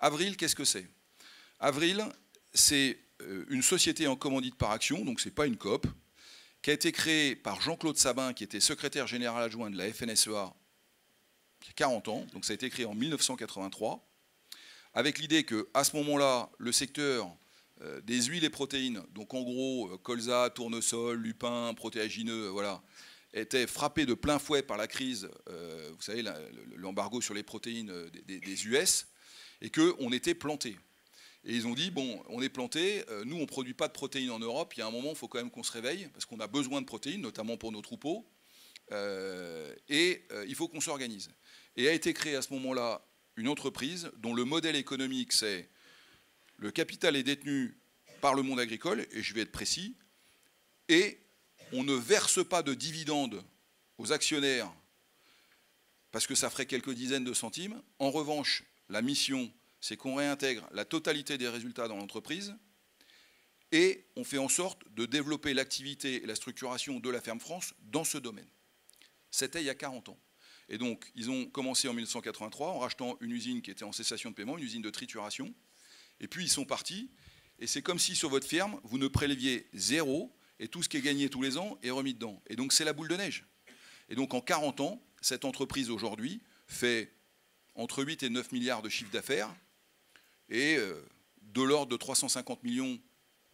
Avril, qu'est-ce que c'est? Avril, c'est une société en commandite par action, donc ce n'est pas une coop, qui a été créée par Jean-Claude Sabin, qui était secrétaire général adjoint de la FNSEA il y a 40 ans, donc ça a été créé en 1983, avec l'idée qu'à ce moment-là, le secteur des huiles et protéines, donc en gros colza, tournesol, lupin, protéagineux, voilà, était frappé de plein fouet par la crise, vous savez, l'embargo sur les protéines des US, et qu'on était planté. Et ils ont dit, bon, on est planté, nous on ne produit pas de protéines en Europe, il y a un moment, il faut quand même qu'on se réveille, parce qu'on a besoin de protéines, notamment pour nos troupeaux, et il faut qu'on s'organise. Et a été créée à ce moment-là une entreprise dont le modèle économique, c'est le capital est détenu par le monde agricole, et je vais être précis, et on ne verse pas de dividendes aux actionnaires parce que ça ferait quelques dizaines de centimes. En revanche, la mission, c'est qu'on réintègre la totalité des résultats dans l'entreprise et on fait en sorte de développer l'activité et la structuration de la Ferme France dans ce domaine. C'était il y a 40 ans. Et donc, ils ont commencé en 1983 en rachetant une usine qui était en cessation de paiement, une usine de trituration. Et puis, ils sont partis. Et c'est comme si sur votre ferme, vous ne préleviez zéro et tout ce qui est gagné tous les ans est remis dedans. Et donc, c'est la boule de neige. Et donc, en 40 ans, cette entreprise, aujourd'hui, fait entre 8 et 9 milliards de chiffre d'affaires et de l'ordre de 350 millions,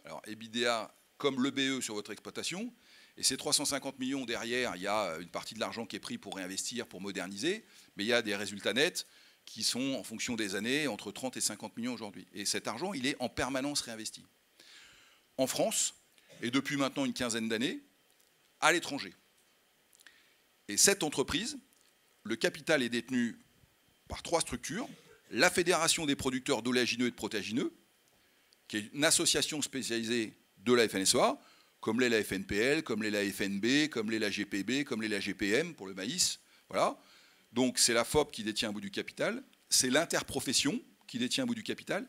alors EBITDA comme l'EBE sur votre exploitation. Et ces 350 millions derrière, il y a une partie de l'argent qui est pris pour réinvestir, pour moderniser, mais il y a des résultats nets qui sont, en fonction des années, entre 30 et 50 millions aujourd'hui. Et cet argent, il est en permanence réinvesti. En France, et depuis maintenant une quinzaine d'années, à l'étranger. Et cette entreprise, le capital est détenu par 3 structures. La Fédération des producteurs d'oléagineux et de protéagineux, qui est une association spécialisée de la FNSEA, comme l'est la FNPL, comme l'est la FNB, comme l'est la GPB, comme l'est la GPM pour le maïs. Voilà. Donc c'est la FOP qui détient un bout du capital, c'est l'interprofession qui détient un bout du capital,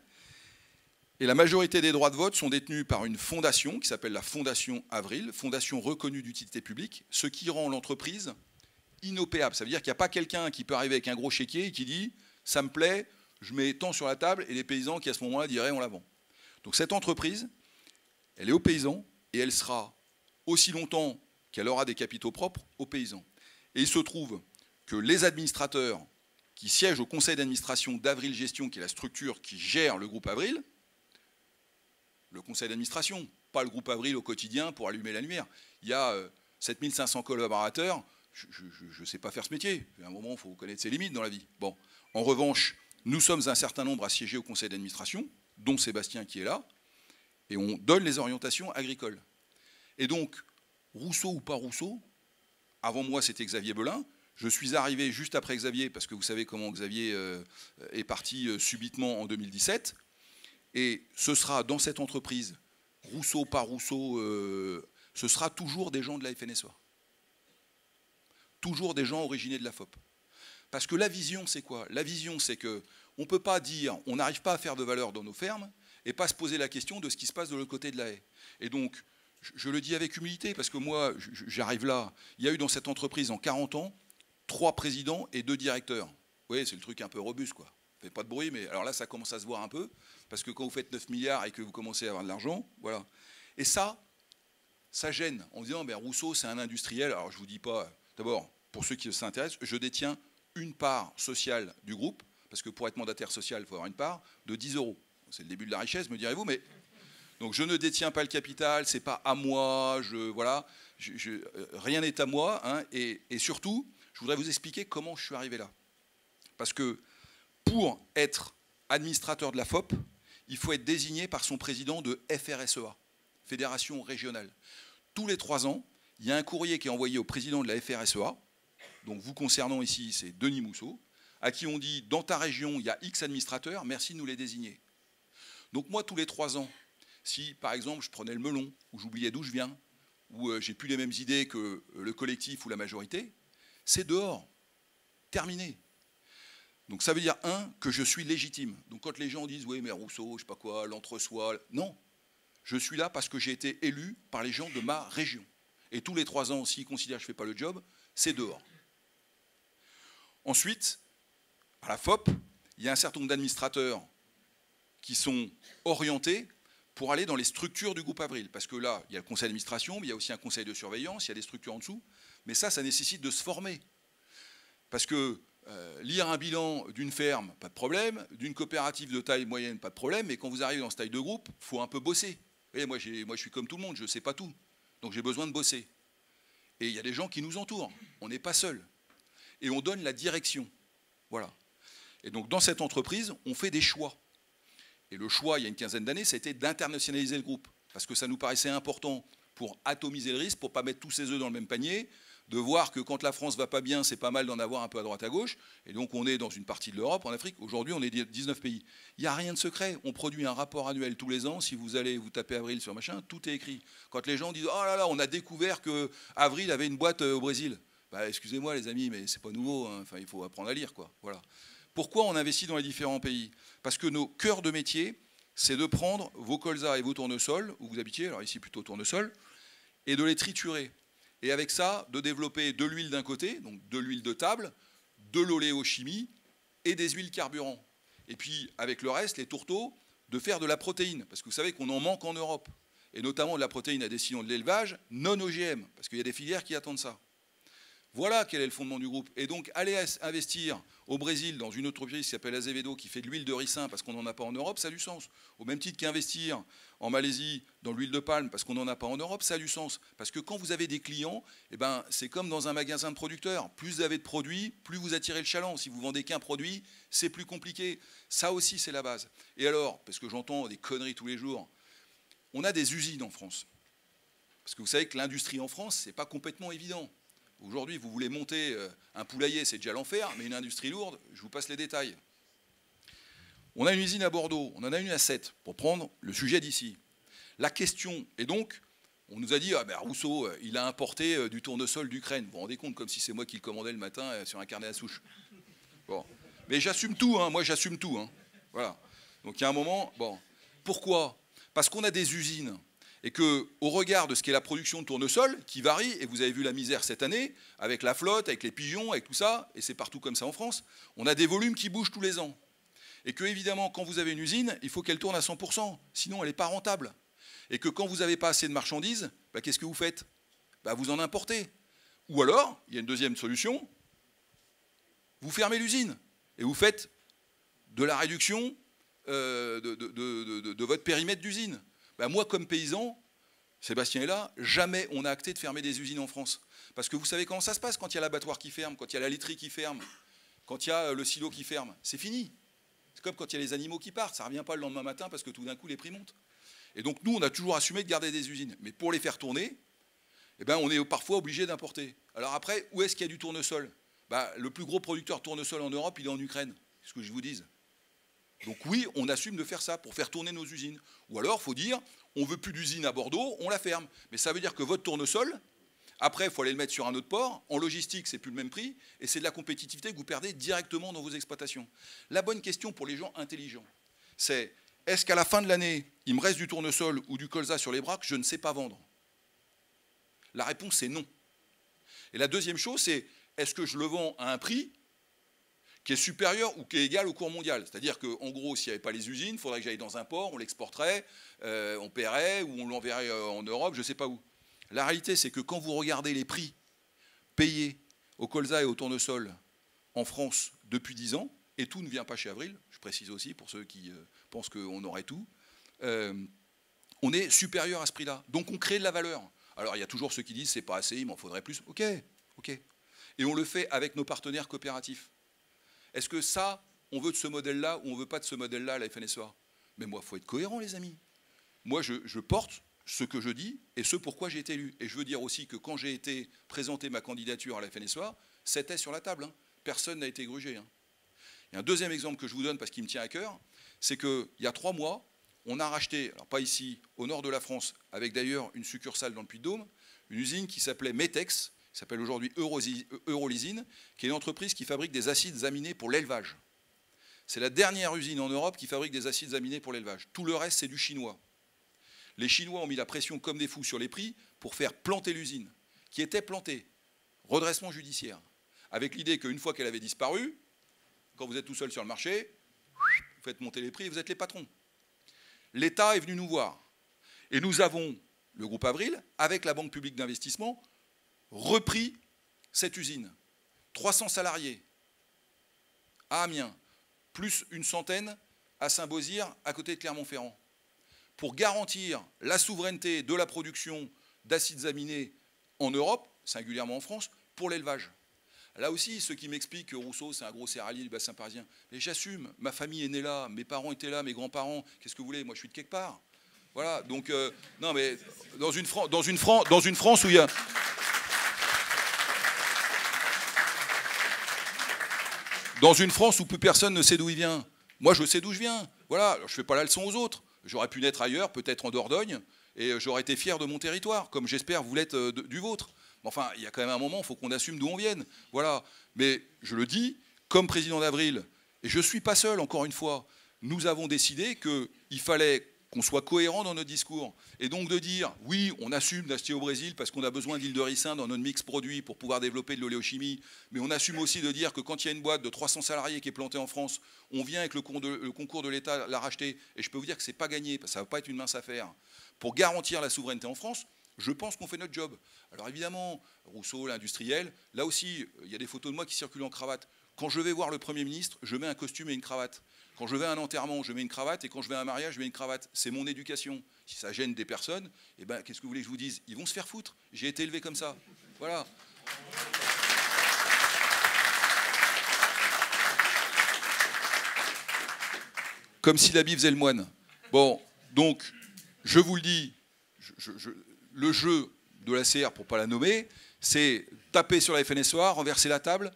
et la majorité des droits de vote sont détenus par une fondation qui s'appelle la Fondation Avril, fondation reconnue d'utilité publique, ce qui rend l'entreprise inopéable. Ça veut dire qu'il n'y a pas quelqu'un qui peut arriver avec un gros chéquier et qui dit « ça me plaît, je mets tant sur la table » et les paysans qui à ce moment-là diraient « on la vend ». Donc cette entreprise, elle est aux paysans, et elle sera, aussi longtemps qu'elle aura des capitaux propres, aux paysans. Et il se trouve que les administrateurs qui siègent au conseil d'administration d'Avril Gestion, qui est la structure qui gère le groupe Avril, le conseil d'administration, pas le groupe Avril au quotidien pour allumer la lumière. Il y a 7500 collaborateurs, je ne sais pas faire ce métier. À un moment, il faut connaître ses limites dans la vie. Bon. En revanche, nous sommes un certain nombre à siéger au conseil d'administration, dont Sébastien qui est là, et on donne les orientations agricoles. Et donc, Rousseau ou pas Rousseau, avant moi c'était Xavier Belin, je suis arrivé juste après Xavier, parce que vous savez comment Xavier est parti subitement en 2017, et ce sera dans cette entreprise, Rousseau pas Rousseau, ce sera toujours des gens de la FNSEA. Toujours des gens originés de la FOP. Parce que la vision, c'est quoi? La vision, c'est qu'on ne peut pas dire, on n'arrive pas à faire de valeur dans nos fermes, et pas se poser la question de ce qui se passe de l'autre côté de la haie. Et donc, je le dis avec humilité, parce que moi, j'arrive là, il y a eu dans cette entreprise en 40 ans, 3 présidents et 2 directeurs. Vous voyez, c'est le truc un peu robuste, quoi. Ça fait pas de bruit, mais alors là, ça commence à se voir un peu, parce que quand vous faites 9 milliards et que vous commencez à avoir de l'argent, voilà. Et ça gêne, en disant, ben, Rousseau, c'est un industriel. Alors, je vous dis pas, d'abord, pour ceux qui s'intéressent, je détiens une part sociale du groupe, parce que pour être mandataire social, il faut avoir une part, de 10 €. C'est le début de la richesse, me direz-vous, mais donc je ne détiens pas le capital, c'est pas à moi, voilà, rien n'est à moi, hein, et surtout, je voudrais vous expliquer comment je suis arrivé là. Parce que pour être administrateur de la FOP, il faut être désigné par son président de FRSEA, Fédération régionale. Tous les 3 ans, il y a un courrier qui est envoyé au président de la FRSEA, donc vous concernant ici, c'est Denis Mousseau, à qui on dit, dans ta région, il y a X administrateurs, merci de nous les désigner. Donc moi, tous les 3 ans, si par exemple je prenais le melon, ou j'oubliais d'où je viens, ou j'ai plus les mêmes idées que le collectif ou la majorité, c'est dehors, terminé. Donc ça veut dire, que je suis légitime. Donc quand les gens disent, oui mais Rousseau, je sais pas quoi, l'entre-soi, non. Je suis là parce que j'ai été élu par les gens de ma région. Et tous les 3 ans, s'ils considèrent que je ne fais pas le job, c'est dehors. Ensuite, à la FOP, il y a un certain nombre d'administrateurs qui sont orientés pour aller dans les structures du groupe Avril. Parce que là, il y a le conseil d'administration, mais il y a aussi un conseil de surveillance, il y a des structures en dessous. Mais ça nécessite de se former. Parce que lire un bilan d'une ferme, pas de problème, d'une coopérative de taille moyenne, pas de problème, mais quand vous arrivez dans cette taille de groupe, il faut un peu bosser. Et moi, je suis comme tout le monde, je ne sais pas tout. Donc j'ai besoin de bosser. Et il y a des gens qui nous entourent. On n'est pas seul. Et on donne la direction. Voilà. Et donc dans cette entreprise, on fait des choix. Et le choix, il y a une quinzaine d'années, c'était d'internationaliser le groupe. Parce que ça nous paraissait important pour atomiser le risque, pour ne pas mettre tous ses œufs dans le même panier, de voir que quand la France ne va pas bien, c'est pas mal d'en avoir un peu à droite à gauche. Et donc on est dans une partie de l'Europe, en Afrique. Aujourd'hui, on est 19 pays. Il n'y a rien de secret. On produit un rapport annuel tous les ans. Si vous allez vous taper Avril sur machin, tout est écrit. Quand les gens disent « Oh là là, on a découvert que Avril avait une boîte au Brésil », bah, excusez-moi les amis, mais c'est pas nouveau. Hein. Enfin, il faut apprendre à lire, quoi. Voilà. Pourquoi on investit dans les différents pays? Parce que nos cœurs de métier, c'est de prendre vos colzas et vos tournesols, où vous habitiez, alors ici plutôt tournesol, et de les triturer. Et avec ça, de développer de l'huile d'un côté, donc de l'huile de table, de l'oléochimie et des huiles carburants. Et puis, avec le reste, les tourteaux, de faire de la protéine. Parce que vous savez qu'on en manque en Europe. Et notamment de la protéine à destination de l'élevage non OGM. Parce qu'il y a des filières qui attendent ça. Voilà quel est le fondement du groupe. Et donc, aller investir au Brésil dans une entreprise qui s'appelle Azevedo, qui fait de l'huile de ricin parce qu'on n'en a pas en Europe, ça a du sens. Au même titre qu'investir en Malaisie dans l'huile de palme parce qu'on n'en a pas en Europe, ça a du sens. Parce que quand vous avez des clients, eh ben, c'est comme dans un magasin de producteurs. Plus vous avez de produits, plus vous attirez le chaland. Si vous vendez qu'un produit, c'est plus compliqué. Ça aussi, c'est la base. Et alors, parce que j'entends des conneries tous les jours, on a des usines en France. Parce que vous savez que l'industrie en France, c'est pas complètement évident. Aujourd'hui, vous voulez monter un poulailler, c'est déjà l'enfer, mais une industrie lourde, je vous passe les détails. On a une usine à Bordeaux, on en a une à Sète, pour prendre le sujet d'ici. La question est donc, on nous a dit, ah ben Rousseau, il a importé du tournesol d'Ukraine. Vous vous rendez compte, comme si c'est moi qui le commandais le matin sur un carnet à souche. Bon. Mais j'assume tout, hein, moi j'assume tout. Hein. Voilà. Donc il y a un moment, bon. Pourquoi? Parce qu'on a des usines. Et qu'au regard de ce qu'est la production de tournesol, qui varie, et vous avez vu la misère cette année, avec la flotte, avec les pigeons, avec tout ça, et c'est partout comme ça en France, on a des volumes qui bougent tous les ans. Et que, évidemment, quand vous avez une usine, il faut qu'elle tourne à 100%, sinon elle n'est pas rentable. Et que quand vous n'avez pas assez de marchandises, bah, qu'est-ce que vous faites? Bah, vous en importez. Ou alors, il y a une deuxième solution, vous fermez l'usine, et vous faites de la réduction de votre périmètre d'usine. Ben moi, comme paysan, Sébastien est là, jamais on a acté de fermer des usines en France. Parce que vous savez comment ça se passe quand il y a l'abattoir qui ferme, quand il y a la laiterie qui ferme, quand il y a le silo qui ferme. C'est fini. C'est comme quand il y a les animaux qui partent. Ça ne revient pas le lendemain matin parce que tout d'un coup, les prix montent. Et donc, nous, on a toujours assumé de garder des usines. Mais pour les faire tourner, eh ben, on est parfois obligé d'importer. Alors après, où est-ce qu'il y a du tournesol? Ben, le plus gros producteur de tournesol en Europe, il est en Ukraine. C'est ce que je vous dise. Donc oui, on assume de faire ça pour faire tourner nos usines. Ou alors, il faut dire, on ne veut plus d'usine à Bordeaux, on la ferme. Mais ça veut dire que votre tournesol, après, il faut aller le mettre sur un autre port. En logistique, c'est plus le même prix. Et c'est de la compétitivité que vous perdez directement dans vos exploitations. La bonne question pour les gens intelligents, c'est est-ce qu'à la fin de l'année, il me reste du tournesol ou du colza sur les bras que je ne sais pas vendre? La réponse, c'est non. Et la deuxième chose, c'est est-ce que je le vends à un prix qui est supérieur ou qui est égal au cours mondial. C'est-à-dire qu'en gros, s'il n'y avait pas les usines, il faudrait que j'aille dans un port, on l'exporterait, on paierait ou on l'enverrait en Europe, je ne sais pas où. La réalité, c'est que quand vous regardez les prix payés au colza et au tournesol en France depuis 10 ans, et tout ne vient pas chez Avril, je précise aussi pour ceux qui pensent qu'on aurait tout, on est supérieur à ce prix-là. Donc on crée de la valeur. Alors il y a toujours ceux qui disent c'est pas assez, il m'en faudrait plus. Ok. Et on le fait avec nos partenaires coopératifs. Est-ce que ça, on veut de ce modèle-là ou on ne veut pas de ce modèle-là à la FNSEA? Mais moi, il faut être cohérent, les amis. Moi, je porte ce que je dis et ce pourquoi j'ai été élu. Et je veux dire aussi que quand j'ai été présenté ma candidature à la FNSEA, c'était sur la table. Hein. Personne n'a été grugé. Hein. Et un deuxième exemple que je vous donne parce qu'il me tient à cœur, c'est qu'il y a 3 mois, on a racheté, alors pas ici, au nord de la France, avec d'ailleurs une succursale dans le Puy-de-Dôme, une usine qui s'appelait Metex, qui s'appelle aujourd'hui Eurolysine, qui est une entreprise qui fabrique des acides aminés pour l'élevage. C'est la dernière usine en Europe qui fabrique des acides aminés pour l'élevage. Tout le reste, c'est du chinois. Les Chinois ont mis la pression comme des fous sur les prix pour faire planter l'usine, qui était plantée. Redressement judiciaire. Avec l'idée qu'une fois qu'elle avait disparu, quand vous êtes tout seul sur le marché, vous faites monter les prix et vous êtes les patrons. l'État est venu nous voir. Et nous avons, le groupe Avril, avec la Banque publique d'investissement, repris cette usine. 300 salariés à Amiens, plus une centaine à Saint-Beauzire, à côté de Clermont-Ferrand, pour garantir la souveraineté de la production d'acides aminés en Europe, singulièrement en France, pour l'élevage. Là aussi, ceux qui m'expliquent que Rousseau, c'est un gros céréalier du bassin parisien, mais j'assume, ma famille est née là, mes parents étaient là, mes grands-parents, qu'est-ce que vous voulez, moi je suis de quelque part. Voilà, donc, non mais, dans une France où il y a... Dans une France où plus personne ne sait d'où il vient. Moi, je sais d'où je viens. Voilà, alors, je ne fais pas la leçon aux autres. J'aurais pu naître ailleurs, peut-être en Dordogne, et j'aurais été fier de mon territoire, comme j'espère vous l'êtes du vôtre. Enfin, il y a quand même un moment, il faut qu'on assume d'où on vienne. Voilà. Mais je le dis, comme président d'Avril, et je ne suis pas seul, encore une fois, nous avons décidé qu'il fallait qu'on soit cohérent dans notre discours. Et donc de dire, oui, on assume d'acheter au Brésil parce qu'on a besoin d'huile de ricin dans notre mix produit pour pouvoir développer de l'oléochimie, mais on assume aussi de dire que quand il y a une boîte de 300 salariés qui est plantée en France, on vient avec le concours de l'État la racheter, et je peux vous dire que ce n'est pas gagné, parce que ça ne va pas être une mince affaire. Pour garantir la souveraineté en France, je pense qu'on fait notre job. Alors évidemment, Rousseau, l'industriel, là aussi, il y a des photos de moi qui circulent en cravate. Quand je vais voir le Premier ministre, je mets un costume et une cravate. Quand je vais à un enterrement, je mets une cravate, et quand je vais à un mariage, je mets une cravate. C'est mon éducation. Si ça gêne des personnes, eh ben, qu'est-ce que vous voulez que je vous dise? Ils vont se faire foutre. J'ai été élevé comme ça. Voilà. Comme si l'habit faisait le moine. Bon, donc, je vous le dis, le jeu de la CR, pour ne pas la nommer, c'est taper sur la FNSEA, renverser la table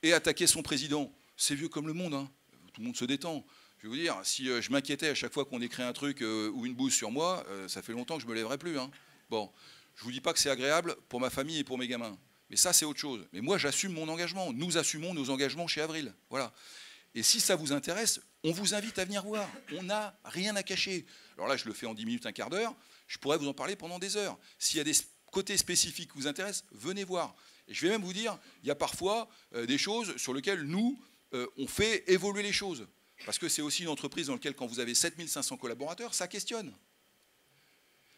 et attaquer son président. C'est vieux comme le monde, hein. Tout le monde se détend. Je vais vous dire, si je m'inquiétais à chaque fois qu'on écrit un truc ou une bouse sur moi, ça fait longtemps que je ne me lèverai plus. Hein. Bon, je ne vous dis pas que c'est agréable pour ma famille et pour mes gamins. Mais ça, c'est autre chose. Mais moi, j'assume mon engagement. Nous assumons nos engagements chez Avril. Voilà. Et si ça vous intéresse, on vous invite à venir voir. On n'a rien à cacher. Alors là, je le fais en 10 minutes, un quart d'heure. Je pourrais vous en parler pendant des heures. S'il y a des côtés spécifiques qui vous intéressent, venez voir. Et je vais même vous dire, il y a parfois des choses sur lesquelles nous, on fait évoluer les choses. Parce que c'est aussi une entreprise dans laquelle, quand vous avez 7500 collaborateurs, ça questionne.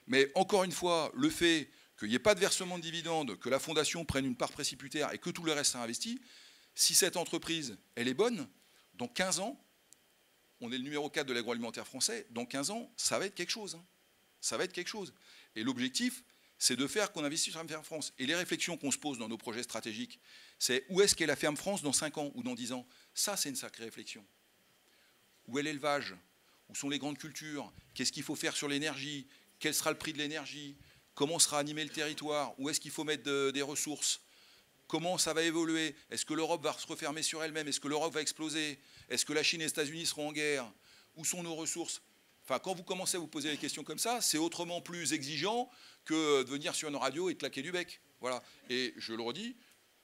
Mais encore une fois, le fait qu'il n'y ait pas de versement de dividendes, que la fondation prenne une part précipitaire et que tout le reste soit investi, si cette entreprise, elle est bonne, dans 15 ans, on est le numéro 4 de l'agroalimentaire français, dans 15 ans, ça va être quelque chose. Hein. Ça va être quelque chose. Et l'objectif, c'est de faire qu'on investisse sur la ferme France. Et les réflexions qu'on se pose dans nos projets stratégiques, c'est où est-ce qu'est la ferme France dans 5 ans ou dans 10 ans? Ça, c'est une sacrée réflexion. Où est l'élevage? Où sont les grandes cultures? Qu'est-ce qu'il faut faire sur l'énergie? Quel sera le prix de l'énergie? Comment sera animé le territoire? Où est-ce qu'il faut mettre des ressources? Comment ça va évoluer? Est-ce que l'Europe va se refermer sur elle-même? Est-ce que l'Europe va exploser? Est-ce que la Chine et les États-Unis seront en guerre? Où sont nos ressources? Enfin, quand vous commencez à vous poser des questions comme ça, c'est autrement plus exigeant que de venir sur une radio et de claquer du bec. Voilà. Et je le redis,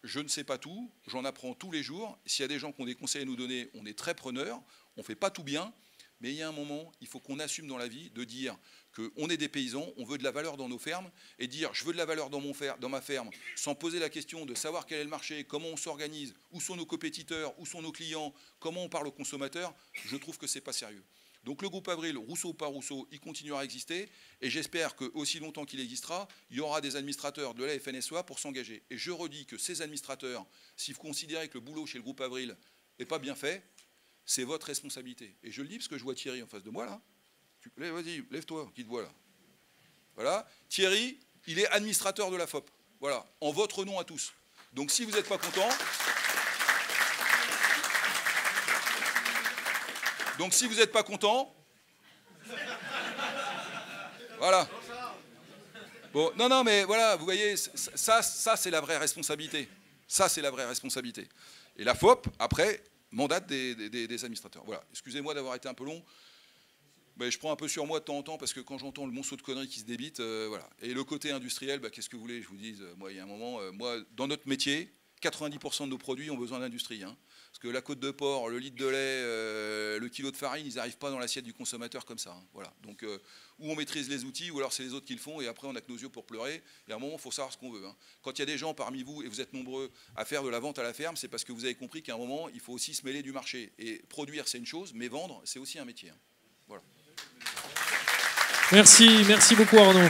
je ne sais pas tout, j'en apprends tous les jours. S'il y a des gens qui ont des conseils à nous donner, on est très preneurs. On ne fait pas tout bien, mais il y a un moment, il faut qu'on assume dans la vie de dire qu'on est des paysans, on veut de la valeur dans nos fermes, et dire je veux de la valeur dans ma ferme, sans poser la question de savoir quel est le marché, comment on s'organise, où sont nos compétiteurs, où sont nos clients, comment on parle aux consommateurs, je trouve que ce n'est pas sérieux. Donc le groupe Avril, Rousseau ou pas Rousseau, il continuera à exister, et j'espère qu'aussi longtemps qu'il existera, il y aura des administrateurs de la FNSEA pour s'engager. Et je redis que ces administrateurs, si vous considérez que le boulot chez le groupe Avril n'est pas bien fait, c'est votre responsabilité. Et je le dis parce que je vois Thierry en face de moi, là. Vas-y, lève-toi, qui te voit là. Voilà. Thierry, il est administrateur de la FOP. Voilà. En votre nom à tous. Donc si vous n'êtes pas content... Donc si vous n'êtes pas content... Voilà. Bon, non, mais voilà, vous voyez, ça c'est la vraie responsabilité. Ça, c'est la vraie responsabilité. Et la FOP, après... mandate des administrateurs. Voilà. Excusez-moi d'avoir été un peu long, mais je prends un peu sur moi de temps en temps parce que quand j'entends le monceau de conneries qui se débite, voilà. Et le côté industriel, qu'est-ce que vous voulez, je vous dise, moi, il y a un moment, moi, dans notre métier, 90% de nos produits ont besoin d'industrie. Hein. Parce que la côte de porc, le litre de lait, le kilo de farine, ils n'arrivent pas dans l'assiette du consommateur comme ça. Hein. Voilà. Donc, ou on maîtrise les outils, ou alors c'est les autres qui le font, et après on n'a que nos yeux pour pleurer. Et à un moment, il faut savoir ce qu'on veut. Hein. Quand il y a des gens parmi vous, et vous êtes nombreux à faire de la vente à la ferme, c'est parce que vous avez compris qu'à un moment, il faut aussi se mêler du marché. Et produire, c'est une chose, mais vendre, c'est aussi un métier. Hein. Voilà. Merci beaucoup Arnaud.